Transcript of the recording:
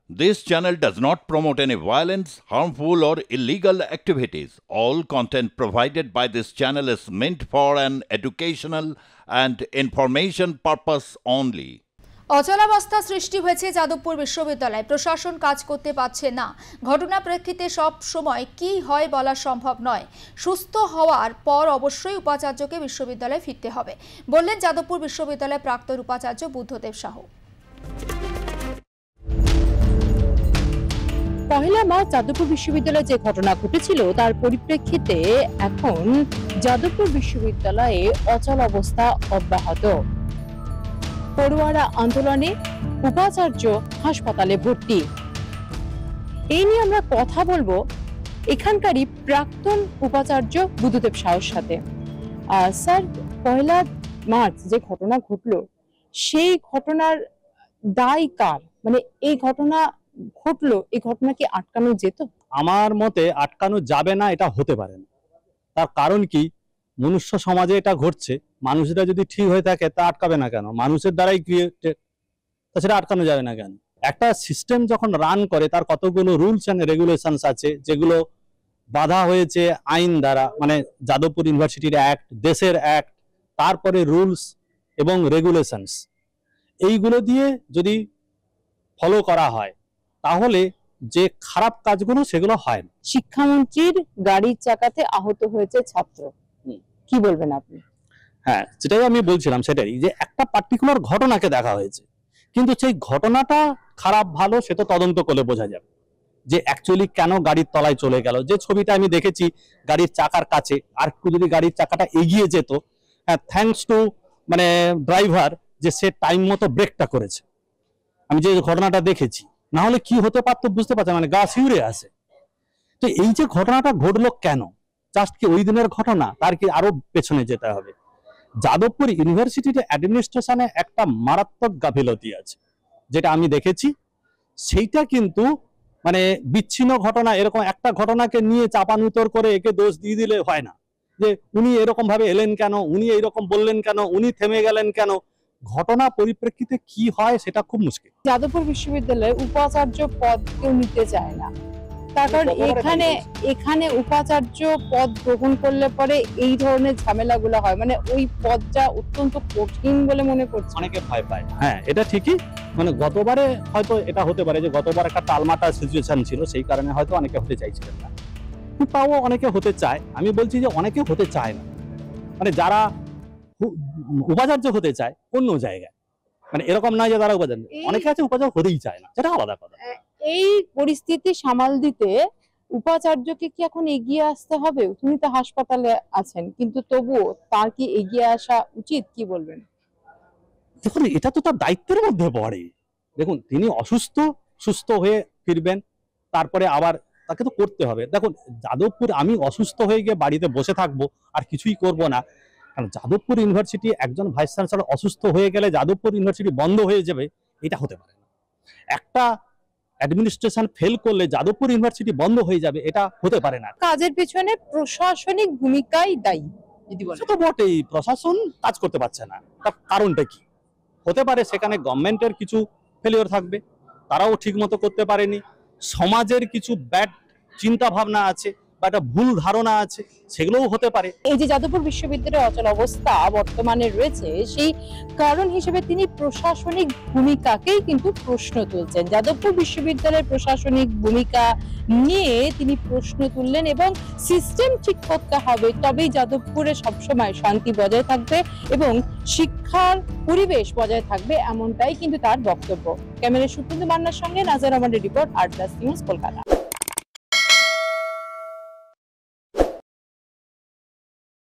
This channel does not promote any violence, harmful, or illegal activities. All content provided by this channel is meant for an educational and information purpose only. অচলাবস্থা সৃষ্টি হয়েছে যাদবপুর বিশ্ববিদ্যালয়ে। প্রশাসন কাজ করতে পারছে না। ঘটনা প্রেক্ষিতে সব সময় কি হয় বলা সম্ভব নয়। সুস্থ হওয়ার পর অবশ্যই উপাচার্যকে বিশ্ববিদ্যালয়ে ফিরতে হবে, বললেন যাদবপুর বিশ্ববিদ্যালয়ের প্রাক্তন উপাচার্য বুদ্ধদেব সাহু। পহেলা মার্চ যাদবপুর বিশ্ববিদ্যালয়ে যে ঘটনা ঘটেছিল তার পরিপ্রেক্ষিতে এখন যাদবপুর বিশ্ববিদ্যালয়ে অচল অবস্থা অব্যাহত। পড়ুয়ারা আন্দোলনে, উপাচার্য হাসপাতালে ভর্তি। এই নিয়ে আমরা কথা বলবো এখানকারই প্রাক্তন উপাচার্য বুদ্ধদেব সাহুর সাথে। স্যার, পহেলা মার্চ যে ঘটনা ঘটলো সেই ঘটনার দায় কার? মানে এই ঘটনা ঘটলো, এই ঘটনা কি আটকানো যেত? আমার মতে আটকানো যাবে না, এটা হতে পারে না। তার কারণ কি, মনুষ্য সমাজে এটা ঘটছে, মানুষরা যদি ঠিক হয়ে থাকে তা আটকাবে না কেন? মানুষের দ্বারাই ক্রিয়েটেড, তা সেটা আটকানো যাবে না কেন? একটা সিস্টেম যখন রান করে তার কতগুলো রুলস অ্যান্ড রেগুলেশনস আছে যেগুলো বাধা হয়েছে আইন দ্বারা, মানে যাদবপুর ইউনিভার্সিটির অ্যাক্ট, দেশের অ্যাক্ট, তারপরে রুলস এবং রেগুলেশনস, এইগুলো দিয়ে যদি ফলো করা হয় তাহলে যে খারাপ কাজগুলো সেগুলো হয় না। শিক্ষামন্ত্রীর গাড়ির চাকাতে আহত হয়েছে ছাত্র, কি বলবেন আপনি? হ্যাঁ, সেটাই আমি বলছিলাম, সেটাই যে একটা পার্টিকুলার ঘটনাকে দেখা হয়েছে, কিন্তু সেই ঘটনাটা খারাপ ভালো সে তো তদন্ত করলে বোঝা যাবে যে অ্যাকচুয়ালি কেন গাড়ির তলায় চলে গেল। যে ছবিটা আমি দেখেছি গাড়ির চাকার কাছে, আর একটু যদি গাড়ির চাকাটা এগিয়ে যেত, হ্যাঁ, থ্যাঙ্কস টু মানে ড্রাইভার যে সে টাইম মতো ব্রেকটা করেছে, আমি যে ঘটনাটা দেখেছি, না হলে কি হতে পারতো বুঝতে পারছি, মানে গা শিউরে আসে। তো এই যে ঘটনাটা ঘটলো কেন, জাস্ট কি ওই দিনের ঘটনা, তার কি আরো পেছনে যেতে হবে? যাদবপুর ইউনিভার্সিটির অ্যাডমিনিস্ট্রেশনে একটা মারাত্মক গাফিলতি আছে যেটা আমি দেখেছি। সেইটা কিন্তু মানে বিচ্ছিন্ন ঘটনা, এরকম একটা ঘটনাকে নিয়ে চাপানুতর করে একে দোষ দিয়ে দিলে হয় না। যে উনি এরকম ভাবে এলেন কেন, উনি এইরকম বললেন কেন, উনি থেমে গেলেন কেন, ঘটনা পরিপ্রেক্ষিতে কি হয় সেটা খুব মুশকিল। যাদবপুর বিশ্ববিদ্যালয়ে উপাচার্য পদ কেউ নিতে চায় না, তার কারণ এখানে উপাচার্য পদ গ্রহণ করলে পরে এই ধরনের ঝামেলাগুলো হয়, মানে ওই পদটা অত্যন্ত কঠিন বলে মনে করছে, অনেকে ভয় পায়। হ্যাঁ, এটা ঠিকই, মানে গতবারে হয়তো এটা হতে পারে যে গতবার একটা টালমাটা সিচুয়েশন ছিল, সেই কারণে হয়তো অনেকে হতে চাইছিলেন না, তাও অনেকে হতে চায়। আমি বলছি যে অনেকে হতে চায় না, মানে যারা উপাচার্য হতে চায় অন্য জায়গায়, মানে এরকম নয় যে তারা উপাচার্য, অনেকে আছে উপাচার্য হতেই চায় না, সেটা আলাদা কথা। এই পরিস্থিতি সামাল দিতে উপাচার্যকে কি এখন এগিয়ে আসতে হবে? তিনি তো হাসপাতালে আছেন, কিন্তু তবুও তার কি এগিয়ে আসা উচিত, কি বলবেন? দেখুন, এটা তো তার দায়িত্বের মধ্যে পড়ে। দেখুন, তিনি অসুস্থ, সুস্থ হয়ে ফিরবেন, তারপরে আবার তাকে তো করতে হবে। দেখুন, যাদবপুর আমি অসুস্থ হয়ে গিয়ে বাড়িতে বসে থাকবো আর কিছুই করব না, কারণ যাদবপুর ইউনিভার্সিটি একজন ভাইস চ্যান্সেলর অসুস্থ হয়ে গেলে যাদবপুর ইউনিভার্সিটি বন্ধ হয়ে যাবে, এটা হতে পারে না। একটা অ্যাডমিনিস্ট্রেশন ফেল করলে যাদবপুর ইউনিভার্সিটি বন্ধ হয়ে যাবে, এটা হতে পারে না। কাজের পেছনে প্রশাসনিক ভূমিকাই দায়ী যদি বলেন। তো বটেই, প্রশাসন কাজ করতে পারছে না, তার কারণটা কি হতে পারে? সেখানে গভর্নমেন্টের কিছু ফেলিওর থাকবে, তারাও ঠিক মতো করতে পারেনি, সমাজের কিছু ব্যাড চিন্তা ভাবনা আছে বা একটা ভুল ধারণা আছে, সেগুলোও হতে পারে। এই যে যাদবপুর বিশ্ববিদ্যালয়ের অচল অবস্থা বর্তমানে রয়েছে, সেই কারণ হিসেবে তিনি প্রশাসনিক ভূমিকাকেই কিন্তু প্রশ্ন তুলছেন। যাদবপুর বিশ্ববিদ্যালয়ের প্রশাসনিক ভূমিকা নিয়ে তিনি প্রশ্ন তুললেন এবং সিস্টেম ঠিক করতে হবে, তবেই যাদবপুরে সবসময় শান্তি বজায় থাকবে এবং শিক্ষার পরিবেশ বজায় থাকবে, এমনটাই কিন্তু তার বক্তব্য। ক্যামেরায় সুপ্রিন্দু মান্নার সঙ্গে নাজার রহমানের রিপোর্ট, আর প্লাস নিউজ, কলকাতা।